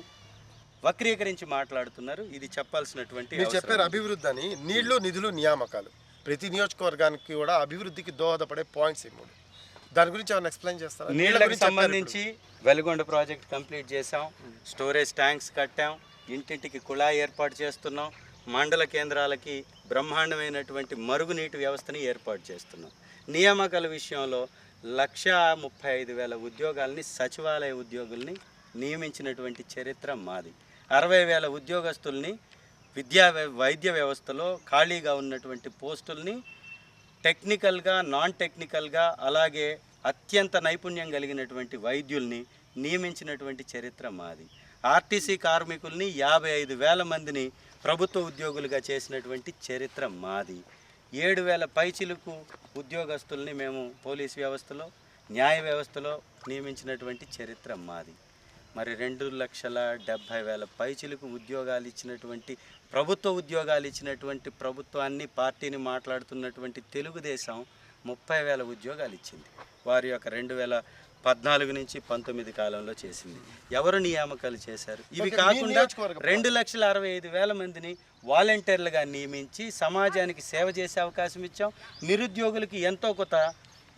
వక్రీకరించి మాట్లాడుతున్నారు? ఇది చెప్పాల్సినటువంటి. మీరు చెప్పారు అభివృద్ధి అని. నీళ్లు, నిధులు, నియామకాలు ప్రతి నియోజకవర్గానికి కూడా అభివృద్ధికి దోహదపడే పాయింట్స్ ఇవ్వండి. దాని గురించి ఏమైనా ఎక్స్ప్లెయిన్ చేస్తారా? నీళ్ళకి సంబంధించి వెలుగొండ ప్రాజెక్ట్ కంప్లీట్ చేసాం, స్టోరేజ్ ట్యాంక్స్ కట్టాం, ఇంటింటికి కుళాయి ఏర్పాటు చేస్తున్నాం, మండల కేంద్రాలకి బ్రహ్మాండమైనటువంటి మరుగునీటి వ్యవస్థని ఏర్పాటు చేస్తున్నాం. నియామకాల విషయంలో 1,35,000 ఉద్యోగాల్ని, సచివాలయ ఉద్యోగుల్ని నియమించినటువంటి చరిత్ర మాది. 60,000 ఉద్యోగస్తుల్ని వైద్య వ్యవస్థలో ఖాళీగా ఉన్నటువంటి పోస్టుల్ని టెక్నికల్గా, నాన్ టెక్నికల్గా, అలాగే అత్యంత నైపుణ్యం కలిగినటువంటి వైద్యుల్ని నియమించినటువంటి చరిత్ర మాది. ఆర్టీసీ కార్మికుల్ని 55,000 మందిని ప్రభుత్వ ఉద్యోగులుగా చేసినటువంటి చరిత్ర మాది. 7,000 పైచిలుకు ఉద్యోగస్తుల్ని మేము పోలీస్ వ్యవస్థలో, న్యాయ వ్యవస్థలో నియమించినటువంటి చరిత్ర మాది. మరి 2,70,000 పైచిలుకు ఉద్యోగాలు ఇచ్చినటువంటి, ప్రభుత్వ ఉద్యోగాలు ఇచ్చినటువంటి ప్రభుత్వాన్ని, పార్టీని మాట్లాడుతున్నటువంటి తెలుగుదేశం 30,000 ఉద్యోగాలు ఇచ్చింది. వారి యొక్క 2014 నుంచి 19 కాలంలో చేసింది. ఎవరు నియామకాలు చేశారు? ఇవి కాకుండా 2,65,000 మందిని వాలంటీర్లుగా నియమించి సమాజానికి సేవ చేసే అవకాశం ఇచ్చాం. నిరుద్యోగులకి ఎంతో కొంత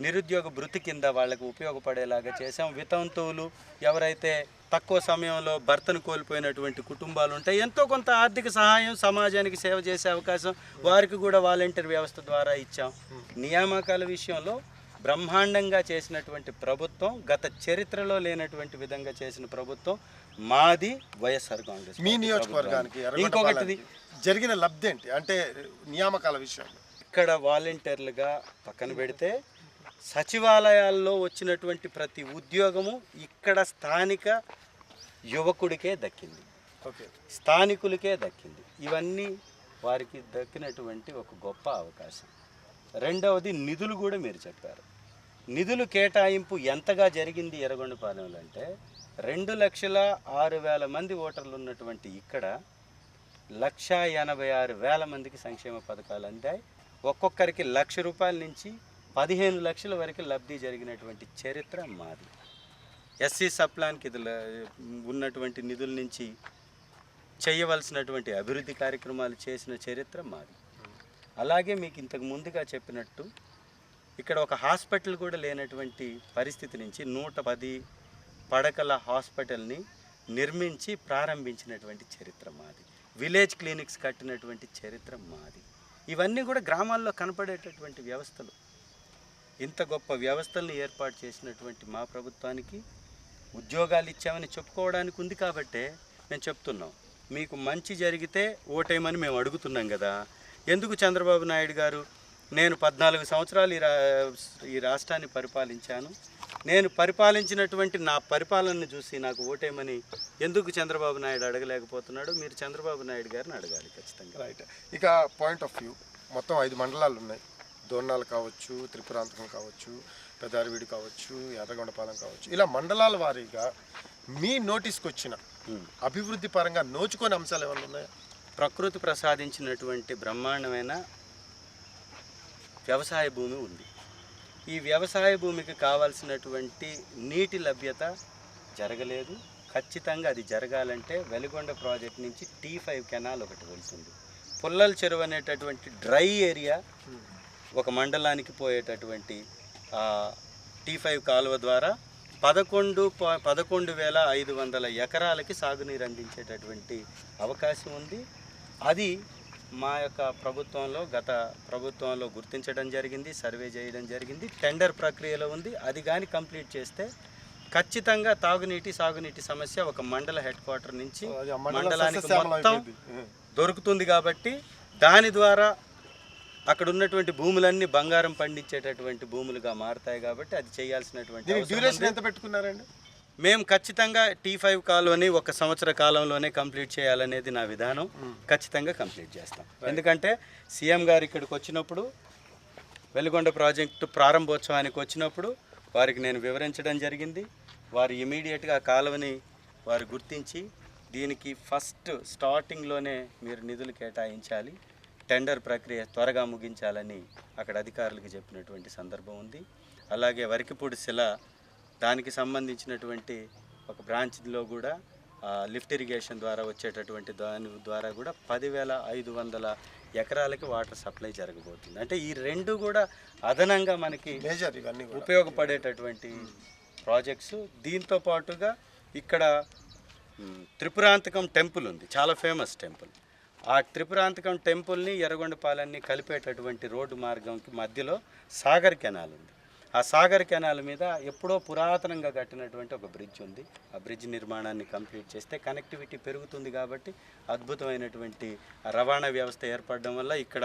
నిరుద్యోగ భృతి కింద వాళ్ళకు ఉపయోగపడేలాగా చేసాం. వితంతువులు, ఎవరైతే తక్కువ సమయంలో భర్తను కోల్పోయినటువంటి కుటుంబాలు ఉంటాయి, ఎంతో కొంత ఆర్థిక సహాయం, సమాజానికి సేవ చేసే అవకాశం వారికి కూడా వాలంటీర్ వ్యవస్థ ద్వారా ఇచ్చాం. నియామకాల విషయంలో బ్రహ్మాండంగా చేసినటువంటి ప్రభుత్వం, గత చరిత్రలో లేనటువంటి విధంగా చేసిన ప్రభుత్వం మాది, వైఎస్ఆర్ కాంగ్రెస్. మీ నియోజకవర్గానికి ఇంకొకటిది జరిగిన లబ్ధి ఏంటి అంటే నియామకాల విషయంలో? ఇక్కడ వాలంటీర్లుగా పక్కన పెడితే సచివాలయాల్లో వచ్చినటువంటి ప్రతి ఉద్యోగము ఇక్కడ స్థానిక యువకుడికే దక్కింది, స్థానికులకే దక్కింది. ఇవన్నీ వారికి దక్కినటువంటి ఒక గొప్ప అవకాశం. రెండవది, నిధులు కూడా మీరు చెప్పారు. నిధులు కేటాయింపు ఎంతగా జరిగింది ఎర్రగొండపాలెంలో అంటే 2,06,000 మంది ఓటర్లు ఉన్నటువంటి ఇక్కడ 1,86,000 మందికి సంక్షేమ పథకాలు అందాయి. ఒక్కొక్కరికి ₹1,00,000 నుంచి 15 లక్షల వరకు లబ్ధి జరిగినటువంటి చరిత్ర మాది. ఎస్సీ సప్లాన్కి ఉన్నటువంటి నిధుల నుంచి చేయవలసినటువంటి అభివృద్ధి కార్యక్రమాలు చేసిన చరిత్ర మాది. అలాగే మీకు ఇంతకు ముందుగా చెప్పినట్టు ఇక్కడ ఒక హాస్పిటల్ కూడా లేనటువంటి పరిస్థితి నుంచి 110 పడకల హాస్పిటల్ని నిర్మించి ప్రారంభించినటువంటి చరిత్ర మాది. విలేజ్ క్లినిక్స్ కట్టినటువంటి చరిత్ర మాది. ఇవన్నీ కూడా గ్రామాల్లో కనపడేటటువంటి వ్యవస్థలు. ఇంత గొప్ప వ్యవస్థల్ని ఏర్పాటు చేసినటువంటి మా ప్రభుత్వానికి ఉద్యోగాలు ఇచ్చామని చెప్పుకోవడానికి ఉంది కాబట్టే మేము చెప్తున్నాం. మీకు మంచి జరిగితే ఓటేయమని మేము అడుగుతున్నాం కదా. ఎందుకు చంద్రబాబు నాయుడు గారు నేను 14 సంవత్సరాలు ఈ రాష్ట్రాన్ని పరిపాలించాను, నేను పరిపాలించినటువంటి నా పరిపాలనను చూసి నాకు ఓటేయమని ఎందుకు చంద్రబాబు నాయుడు అడగలేకపోతున్నాడు? మీరు చంద్రబాబు నాయుడు గారిని అడగాలి ఖచ్చితంగా. రైట్. ఇక పాయింట్ ఆఫ్ వ్యూ మొత్తం 5 మండలాలు ఉన్నాయి. దోర్నాలు కావచ్చు, త్రిపురాంతకం కావచ్చు, పెదారవీడి కావచ్చు, యాదగొండపాలెం కావచ్చు, ఇలా మండలాల వారీగా మీ నోటీస్కి వచ్చిన అభివృద్ధి పరంగా నోచుకొని అంశాలు ఏమైనా ఉన్నాయా? ప్రకృతి ప్రసాదించినటువంటి బ్రహ్మాండమైన వ్యవసాయ భూమి ఉంది. ఈ వ్యవసాయ భూమికి కావాల్సినటువంటి నీటి లభ్యత జరగలేదు. ఖచ్చితంగా అది జరగాలంటే వెలిగొండ ప్రాజెక్ట్ నుంచి T5 కెనాల్ ఒకటి వెళ్తుంది. పుల్లల చెరువు అనేటటువంటి డ్రై ఏరియా ఒక మండలానికి పోయేటటువంటి T5 కాలువ ద్వారా 11,500 ఎకరాలకి సాగునీరు అందించేటటువంటి అవకాశం ఉంది. అది మా యొక్క ప్రభుత్వంలో, గత ప్రభుత్వంలో గుర్తించడం జరిగింది, సర్వే చేయడం జరిగింది, టెండర్ ప్రక్రియలో ఉంది. అది కానీ కంప్లీట్ చేస్తే ఖచ్చితంగా తాగునీటి సాగునీటి సమస్య ఒక మండల హెడ్ క్వార్టర్ నుంచి మండలానికి మొత్తం దొరుకుతుంది. కాబట్టి దాని ద్వారా అక్కడ ఉన్నటువంటి భూములన్నీ బంగారం పండించేటటువంటి భూములుగా మారుతాయి. కాబట్టి అది చేయాల్సినటువంటి డ్యూరేషన్ ఎంత పెట్టుకున్నారండి? మేము ఖచ్చితంగా T5 కాలువని 1 సంవత్సర కాలంలోనే కంప్లీట్ చేయాలనేది నా విధానం. ఖచ్చితంగా కంప్లీట్ చేస్తాం. ఎందుకంటే సీఎం గారు ఇక్కడికి వచ్చినప్పుడు, వెలిగొండ ప్రాజెక్టు ప్రారంభోత్సవానికి వచ్చినప్పుడు వారికి నేను వివరించడం జరిగింది. వారు ఇమీడియట్గా కాలువని వారు గుర్తించి దీనికి ఫస్ట్ స్టార్టింగ్లోనే మీరు నిధులు కేటాయించాలి, టెండర్ ప్రక్రియ త్వరగా ముగించాలని అక్కడ అధికారులకు చెప్పినటువంటి సందర్భం ఉంది. అలాగే వరికిపూడి శిల దానికి సంబంధించినటువంటి ఒక బ్రాంచ్లో కూడా లిఫ్ట్ ఇరిగేషన్ ద్వారా వచ్చేటటువంటి దాని ద్వారా కూడా 10,500 ఎకరాలకి వాటర్ సప్లై జరగబోతుంది. అంటే ఈ రెండు కూడా అదనంగా మనకి ఉపయోగపడేటటువంటి ప్రాజెక్ట్స్. దీంతో పాటుగా ఇక్కడ త్రిపురాంతకం టెంపుల్ ఉంది, చాలా ఫేమస్ టెంపుల్. ఆ త్రిపురాంతకం టెంపుల్ని ఎర్రగొండపాలెన్ని కలిపేటటువంటి రోడ్డు మార్గంకి మధ్యలో సాగర్ కెనాల్ ఉంది. ఆ సాగర్ కెనాల్ మీద ఎప్పుడో పురాతనంగా కట్టినటువంటి ఒక బ్రిడ్జ్ ఉంది. ఆ బ్రిడ్జ్ నిర్మాణాన్ని కంప్లీట్ చేస్తే కనెక్టివిటీ పెరుగుతుంది. కాబట్టి అద్భుతమైనటువంటి రవాణా వ్యవస్థ ఏర్పడడం వల్ల ఇక్కడ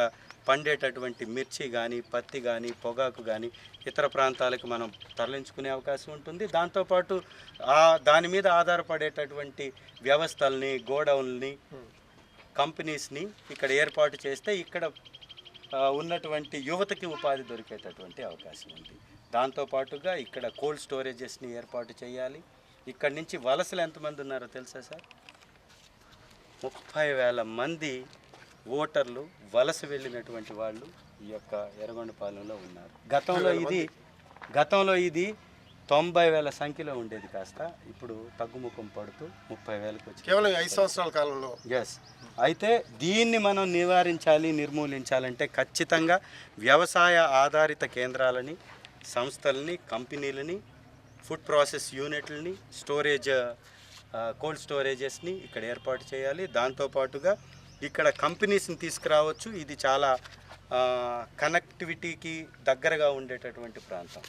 పండేటటువంటి మిర్చి కానీ, పత్తి కానీ, పొగాకు కానీ ఇతర ప్రాంతాలకు మనం తరలించుకునే అవకాశం ఉంటుంది. దాంతోపాటు దాని మీద ఆధారపడేటటువంటి వ్యవస్థల్ని, గోడౌన్లని, కంపెనీస్ని ఇక్కడ ఏర్పాటు చేస్తే ఇక్కడ ఉన్నటువంటి యువతకి ఉపాధి దొరికేటటువంటి అవకాశం ఉంది. దాంతోపాటుగా ఇక్కడ కోల్డ్ స్టోరేజెస్ని ఏర్పాటు చేయాలి. ఇక్కడి నుంచి వలసలు ఎంతమంది ఉన్నారో తెలుసా సార్? 30,000 మంది ఓటర్లు వలస వెళ్ళినటువంటి వాళ్ళు ఈ యొక్క ఎర్రగొండపాలెంలో ఉన్నారు. గతంలో ఇది 90,000 సంఖ్యలో ఉండేది కాస్త ఇప్పుడు తగ్గుముఖం పడుతూ 30,000కి వచ్చి కేవలం 5 సంవత్సరాల కాలంలో. ఎస్. అయితే దీన్ని మనం నివారించాలి, నిర్మూలించాలంటే ఖచ్చితంగా వ్యవసాయ ఆధారిత కేంద్రాలని, సంస్థలని, కంపెనీలని, ఫుడ్ ప్రాసెస్ యూనిట్లని, కోల్డ్ స్టోరేజెస్ని ఇక్కడ ఏర్పాటు చేయాలి. దాంతోపాటుగా ఇక్కడ కంపెనీస్ని తీసుకురావచ్చు. ఇది చాలా కనెక్టివిటీకి దగ్గరగా ఉండేటటువంటి ప్రాంతం.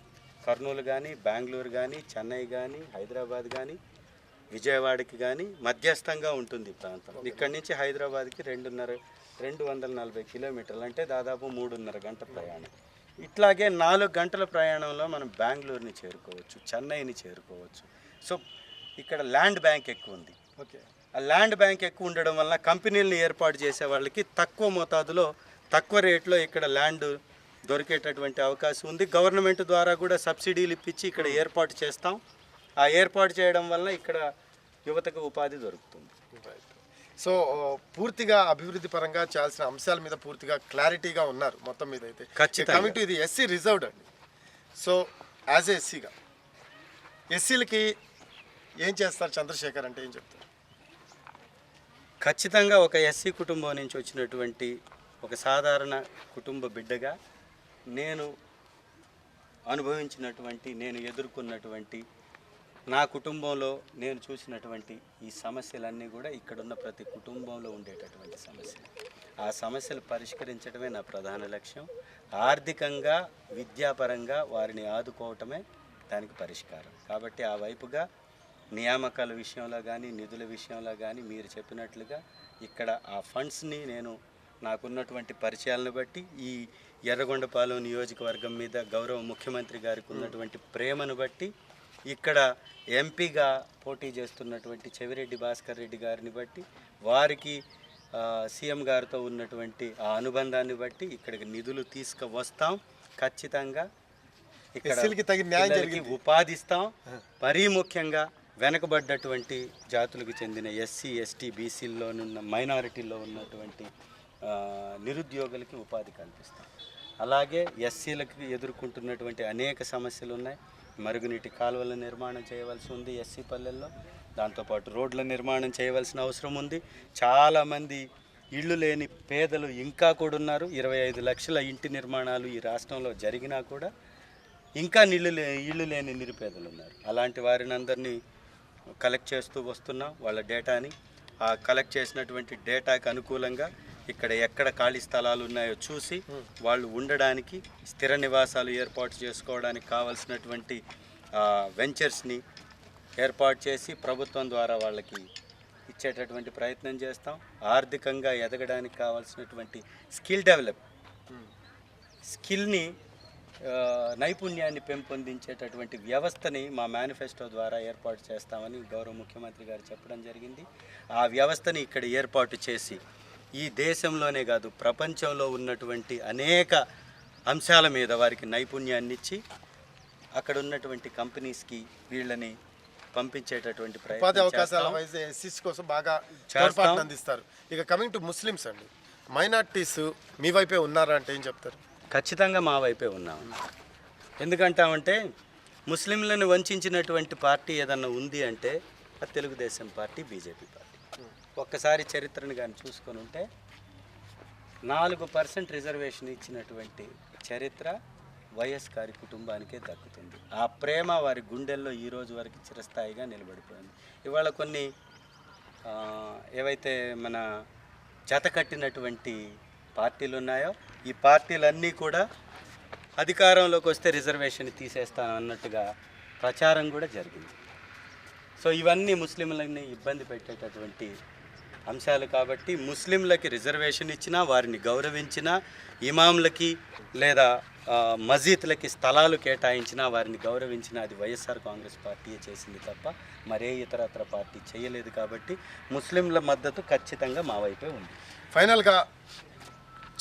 కర్నూలు కానీ, బెంగళూరు కానీ, చెన్నై కానీ, హైదరాబాద్ కానీ, విజయవాడకి కానీ మధ్యస్థంగా ఉంటుంది ఈ ప్రాంతం. ఇక్కడి నుంచి హైదరాబాద్కి 240 కిలోమీటర్లు, అంటే దాదాపు 3.5 గంటల ప్రయాణం. ఇట్లాగే 4 గంటల ప్రయాణంలో మనం బెంగళూరుని చేరుకోవచ్చు, చెన్నైని చేరుకోవచ్చు. సో ఇక్కడ ల్యాండ్ బ్యాంక్ ఎక్కువ ఉంది. ఓకే. ఆ ల్యాండ్ బ్యాంక్ ఎక్కువ ఉండడం వల్ల కంపెనీలను ఏర్పాటు చేసే వాళ్ళకి తక్కువ మోతాదులో, తక్కువ రేట్లో ఇక్కడ ల్యాండ్ దొరికేటటువంటి అవకాశం ఉంది. గవర్నమెంట్ ద్వారా కూడా సబ్సిడీలు ఇప్పించి ఇక్కడ ఏర్పాటు చేస్తాం. ఆ ఏర్పాటు చేయడం వల్ల ఇక్కడ యువతకు ఉపాధి దొరుకుతుంది. సో పూర్తిగా అభివృద్ధి పరంగా చేయాల్సిన అంశాల మీద పూర్తిగా క్లారిటీగా ఉన్నారు మొత్తం మీద అయితే. ఖచ్చితంగా. కమింగ్ టు ఇది ఎస్సీ రిజర్వ్డ్ అండి. సో యాజ్ ఏ ఎస్సీగా ఎస్సీలకి ఏం చేస్తారు చంద్రశేఖర్ అంటే ఏం చెప్తారు? ఖచ్చితంగా ఒక ఎస్సీ కుటుంబం నుంచి వచ్చినటువంటి ఒక సాధారణ కుటుంబ బిడ్డగా నేను అనుభవించినటువంటి, నేను ఎదుర్కొన్నటువంటి, నా కుటుంబంలో నేను చూసినటువంటి ఈ సమస్యలన్నీ కూడా ఇక్కడున్న ప్రతి కుటుంబంలో ఉండేటటువంటి సమస్యలు. ఆ సమస్యలు పరిష్కరించడమే నా ప్రధాన లక్ష్యం. ఆర్థికంగా, విద్యాపరంగా వారిని ఆదుకోవటమే దానికి పరిష్కారం. కాబట్టి ఆ వైపుగా నియామకాల విషయంలో కానీ, నిధుల విషయంలో కానీ మీరు చెప్పినట్లుగా ఇక్కడ ఆ ఫండ్స్ని నేను నాకున్నటువంటి పరిచయాలను బట్టి, ఈ ఎర్రగొండపాలెం నియోజకవర్గం మీద గౌరవ ముఖ్యమంత్రి గారికి ఉన్నటువంటి ప్రేమను బట్టి, ఇక్కడ ఎంపీగా పోటీ చేస్తున్నటువంటి చెవిరెడ్డి భాస్కర్ రెడ్డి గారిని బట్టి, వారికి సీఎం గారితో ఉన్నటువంటి ఆ అనుబంధాన్ని బట్టి ఇక్కడికి నిధులు తీసుకువస్తాం. ఖచ్చితంగా ఇక్కడ పిల్లలకి ఉపాధి ఇస్తాం. మరీ ముఖ్యంగా వెనకబడ్డటువంటి జాతులకు చెందిన ఎస్సీ, ఎస్టీ, బీసీల్లోనున్న మైనారిటీల్లో ఉన్నటువంటి నిరుద్యోగులకి ఉపాధి కల్పిస్తాం. అలాగే ఎస్సీలకు ఎదుర్కొంటున్నటువంటి అనేక సమస్యలు ఉన్నాయి. మరుగునీటి కాలువల నిర్మాణం చేయవలసి ఉంది ఎస్సీ పల్లెల్లో. దాంతోపాటు రోడ్ల నిర్మాణం చేయవలసిన అవసరం ఉంది. చాలామంది ఇళ్ళు లేని పేదలు ఇంకా కూడా ఉన్నారు. 25 లక్షల ఇంటి నిర్మాణాలు ఈ రాష్ట్రంలో జరిగినా కూడా ఇంకా ఇళ్ళు లేని నిరుపేదలు ఉన్నారు. అలాంటి వారిని అందరినీ కలెక్ట్ చేస్తూ వస్తున్నాం. వాళ్ళ డేటాని ఆ కలెక్ట్ చేసినటువంటి డేటాకి అనుకూలంగా ఇక్కడ ఎక్కడ ఖాళీ స్థలాలు ఉన్నాయో చూసి వాళ్ళు ఉండడానికి స్థిర నివాసాలు ఏర్పాటు చేసుకోవడానికి కావాల్సినటువంటి వెంచర్స్ని ఏర్పాటు చేసి ప్రభుత్వం ద్వారా వాళ్ళకి ఇచ్చేటటువంటి ప్రయత్నం చేస్తాం. ఆర్థికంగా ఎదగడానికి కావాల్సినటువంటి స్కిల్ని నైపుణ్యాన్ని పెంపొందించేటటువంటి వ్యవస్థని మా మేనిఫెస్టో ద్వారా ఏర్పాటు చేస్తామని గౌరవ ముఖ్యమంత్రి గారు చెప్పడం జరిగింది. ఆ వ్యవస్థని ఇక్కడ ఏర్పాటు చేసి ఈ దేశంలోనే కాదు ప్రపంచంలో ఉన్నటువంటి అనేక అంశాల మీద వారికి నైపుణ్యాన్ని ఇచ్చి అక్కడ ఉన్నటువంటి కంపెనీస్కి వీళ్ళని పంపించేటటువంటి ఉపాధి అవకాశాల వైజ్ ఎస్సీస్ కోసం బాగా తోడ్పాటును అందిస్తారు. ఇక కమింగ్ టు ముస్లిమ్స్ అండి, మైనార్టీస్ మీ వైపే ఉన్నారా అంటే ఏం చెప్తారు? ఖచ్చితంగా మా వైపే ఉన్నాము. ఎందుకంటామంటే ముస్లింలను వంచినటువంటి పార్టీ ఏదన్నా ఉంది అంటే అది తెలుగుదేశం పార్టీ, బీజేపీ పార్టీ. ఒక్కసారి చరిత్రను కానీ చూసుకొని ఉంటే 4% రిజర్వేషన్ ఇచ్చినటువంటి చరిత్ర వైఎస్ గారి కుటుంబానికే దక్కుతుంది. ఆ ప్రేమ వారి గుండెల్లో ఈ రోజు వరకు చిరస్థాయిగా నిలబడిపోయింది. ఇవాళ కొన్ని ఏవైతే మన జత కట్టినటువంటి పార్టీలు ఉన్నాయో ఈ పార్టీలన్నీ కూడా అధికారంలోకి వస్తే రిజర్వేషన్ తీసేస్తాను అన్నట్టుగా ప్రచారం కూడా జరిగింది. సో ఇవన్నీ ముస్లింలని ఇబ్బంది పెట్టేటటువంటి అంశాలు. కాబట్టి ముస్లింలకి రిజర్వేషన్ ఇచ్చినా, వారిని గౌరవించినా, ఇమాంలకి లేదా మసీద్లకి స్థలాలు కేటాయించినా, వారిని గౌరవించినా అది వైఎస్ఆర్ కాంగ్రెస్ పార్టీయే చేసింది తప్ప మరే ఇతరత్ర పార్టీ చేయలేదు. కాబట్టి ముస్లింల మద్దతు ఖచ్చితంగా మా వైపే ఉంది. ఫైనల్గా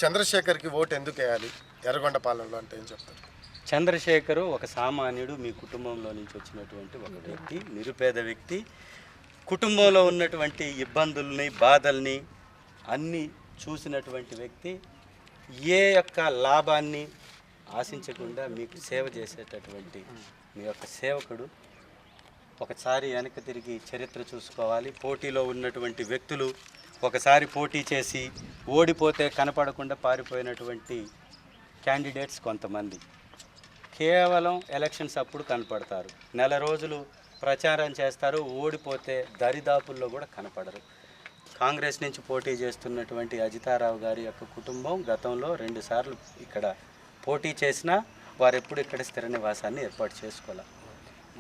చంద్రశేఖర్కి ఓటు ఎందుకు వేయాలి ఎర్రగొండపాలెంలో అంటే ఏం చెప్తారు? చంద్రశేఖరు ఒక సామాన్యుడు, మీ కుటుంబంలో నుంచి వచ్చినటువంటి ఒక వ్యక్తి, నిరుపేద వ్యక్తి, కుటుంబంలో ఉన్నటువంటి ఇబ్బందుల్ని, బాధల్ని అన్నీ చూసినటువంటి వ్యక్తి, ఏ యొక్క లాభాన్ని ఆశించకుండా మీకు సేవ చేసేటటువంటి మీ యొక్క సేవకుడు. ఒకసారి వెనక్కి తిరిగి చరిత్ర చూసుకోవాలి. పోటీలో ఉన్నటువంటి వ్యక్తులు ఒకసారి పోటీ చేసి ఓడిపోతే కనపడకుండా పారిపోయినటువంటి క్యాండిడేట్స్ కొంతమంది కేవలం ఎలక్షన్స్ అప్పుడు కనపడతారు. నెల రోజులు ప్రచారం చేస్తారు, ఓడిపోతే దరిదాపుల్లో కూడా కనపడరు. కాంగ్రెస్ నుంచి పోటీ చేస్తున్నటువంటి అజితారావు గారి యొక్క కుటుంబం గతంలో 2 సార్లు ఇక్కడ పోటీ చేసినా వారు ఎప్పుడు ఇక్కడ స్థిర నివాసాన్ని ఏర్పాటు చేసుకోవాలి.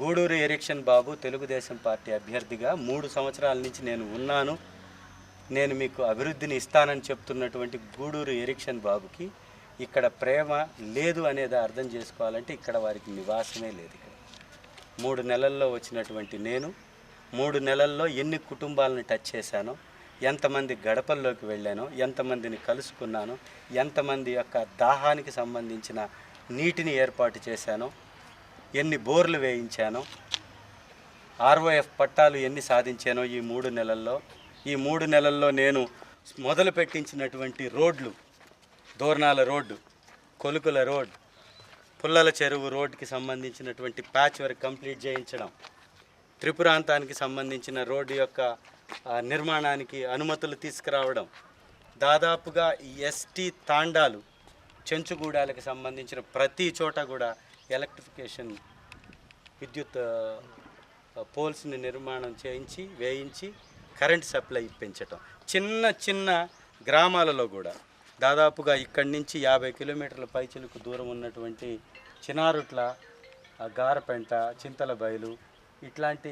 గూడూరు ఎరిక్షన్ బాబు తెలుగుదేశం పార్టీ అభ్యర్థిగా 3 సంవత్సరాల నుంచి నేను ఉన్నాను, నేను మీకు అభివృద్ధిని ఇస్తానని చెప్తున్నటువంటి గూడూరు ఎరిక్షన్ బాబుకి ఇక్కడ ప్రేమ లేదు అనేది అర్థం చేసుకోవాలంటే ఇక్కడ వారికి నివాసమే లేదు. ఇక్కడ 3 నెలల్లో వచ్చినటువంటి నేను 3 నెలల్లో ఎన్ని కుటుంబాలను టచ్ చేశానో, ఎంతమంది గడపల్లోకి వెళ్ళానో, ఎంతమందిని కలుసుకున్నానో, ఎంతమంది యొక్క దాహానికి సంబంధించిన నీటిని ఏర్పాటు చేశానో, ఎన్ని బోర్లు వేయించానో, ROF పట్టాలు ఎన్ని సాధించానో ఈ 3 నెలల్లో, ఈ 3 నెలల్లో నేను మొదలు పెట్టించినటువంటి రోడ్లు, దోర్నాల రోడ్డు, కొలుకుల రోడ్, పుల్లల చెరువు రోడ్డుకి సంబంధించినటువంటి ప్యాచ్ వర్క్ కంప్లీట్ చేయించడం, త్రిపురాంతానికి సంబంధించిన రోడ్డు యొక్క నిర్మాణానికి అనుమతులు తీసుకురావడం, దాదాపుగా ఈ ఎస్టీ తాండాలు, చెంచుగూడాలకు సంబంధించిన ప్రతి చోట కూడా ఎలక్ట్రిఫికేషన్ విద్యుత్ పోల్స్ని నిర్మాణం వేయించి కరెంట్ సప్లై ఇప్పించటం. చిన్న చిన్న గ్రామాలలో కూడా దాదాపుగా ఇక్కడి నుంచి 50 కిలోమీటర్ల పైచిలకు దూరం ఉన్నటువంటి చినారుట్ల, గారపెంట, చింతల బయలు ఇట్లాంటి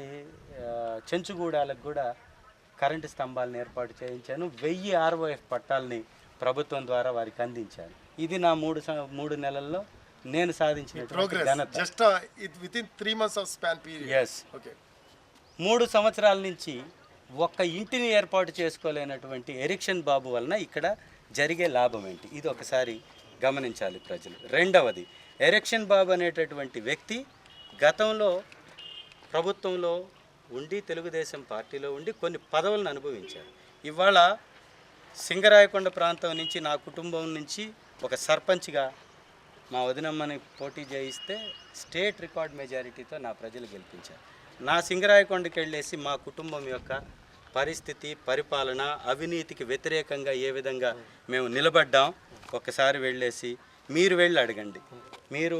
చెంచుగూడాలకు కూడా కరెంటు స్తంభాలను ఏర్పాటు చేయించాను. 1000 ROF పట్టాలని ప్రభుత్వం ద్వారా వారికి అందించాను. ఇది నా 3 నెలల్లో నేను సాధించిన ఘనత. Just within 3 months of span period. Yes. 3 సంవత్సరాల నుంచి ఒక్క ఇంటిని ఏర్పాటు చేసుకోలేనటువంటి ఎరిక్షన్ బాబు వలన ఇక్కడ జరిగే లాభం ఏంటి, ఇది ఒకసారి గమనించాలి ప్రజలు. రెండవది, ఎరిక్షన్ బాబు అనేటటువంటి వ్యక్తి గతంలో ప్రభుత్వంలో ఉండి, తెలుగుదేశం పార్టీలో ఉండి కొన్ని పదవులను అనుభవించారు. ఇవాళ సింగరాయకొండ ప్రాంతం నుంచి, నా కుటుంబం నుంచి ఒక సర్పంచ్గా మా వదినమ్మని పోటీ చేయిస్తే స్టేట్ రికార్డ్ మెజారిటీతో నా ప్రజలు గెలిపించారు. నా సింగరాయకొండకి వెళ్ళేసి మా కుటుంబం యొక్క పరిస్థితి, పరిపాలన, అవినీతికి వ్యతిరేకంగా ఏ విధంగా మేము నిలబడ్డాం ఒకసారి వెళ్ళేసి మీరు వెళ్ళి అడగండి, మీరు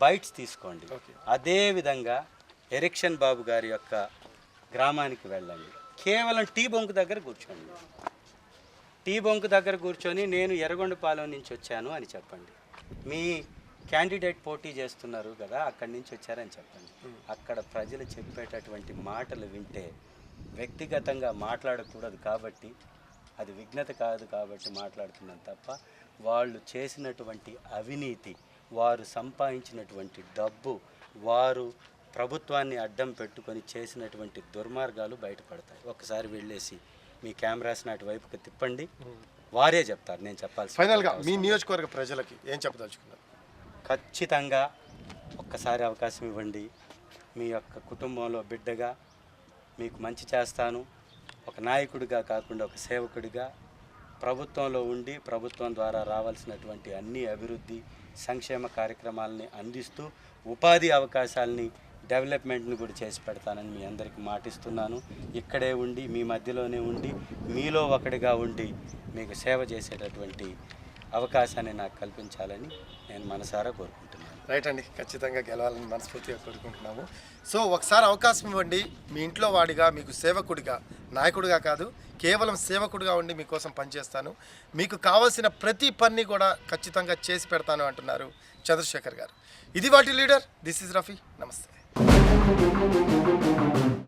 బైట్స్ తీసుకోండి. అదేవిధంగా ఎరిక్షన్ బాబు గారి యొక్క గ్రామానికి వెళ్ళండి, కేవలం టీ బొంకు దగ్గర కూర్చోండి. టీ బొంకు దగ్గర కూర్చొని నేను ఎర్రగొండపాలెం నుంచి వచ్చాను అని చెప్పండి. మీ క్యాండిడేట్ పోటీ చేస్తున్నారు కదా, అక్కడి నుంచి వచ్చారని చెప్పండి. అక్కడ ప్రజలు చెప్పేటటువంటి మాటలు వింటే, వ్యక్తిగతంగా మాట్లాడకూడదు కాబట్టి, అది విఘ్నత కాదు కాబట్టి మాట్లాడుతున్నాను తప్ప, వాళ్ళు చేసినటువంటి అవినీతి, వారు సంపాదించినటువంటి డబ్బు, వారు ప్రభుత్వాన్ని అడ్డం పెట్టుకొని చేసినటువంటి దుర్మార్గాలు బయటపడతాయి. ఒకసారి వెళ్ళేసి మీ కెమెరాస్ని అటువైపుకి తిప్పండి, వారే చెప్తారు, నేను చెప్పాల్సి. ఫైనల్గా మీ నియోజకవర్గ ప్రజలకి ఏం చెప్పదలుచుకున్నారు? ఖచ్చితంగా ఒక్కసారి అవకాశం ఇవ్వండి. మీ యొక్క కుటుంబంలో బిడ్డగా మీకు మంచి చేస్తాను. ఒక నాయకుడిగా కాకుండా ఒక సేవకుడిగా ప్రభుత్వంలో ఉండి, ప్రభుత్వం ద్వారా రావాల్సినటువంటి అన్ని అభివృద్ధి సంక్షేమ కార్యక్రమాలని అందిస్తూ, ఉపాధి అవకాశాలని, డెవలప్మెంట్ని కూడా చేసి పెడతానని మీ అందరికీ మాటిస్తున్నాను. ఇక్కడే ఉండి, మీ మధ్యలోనే ఉండి, మీలో ఒకటిగా ఉండి మీకు సేవ చేసేటటువంటి అవకాశాన్ని నాకు కల్పించాలని నేను మనసారా కోరుకుంటున్నాను. రైట్ అండి, ఖచ్చితంగా గెలవాలని మనస్ఫూర్తిగా కోరుకుంటున్నాము. సో ఒకసారి అవకాశం ఇవ్వండి, మీ ఇంట్లో వాడిగా, మీకు సేవకుడిగా, నాయకుడిగా కాదు, కేవలం సేవకుడిగా ఉండి మీకోసం పనిచేస్తాను, మీకు కావాల్సిన ప్రతి పని కూడా ఖచ్చితంగా చేసి పెడతాను అంటున్నారు చంద్రశేఖర్ గారు. ఇది వాటి లీడర్. This is Rafi. నమస్తే.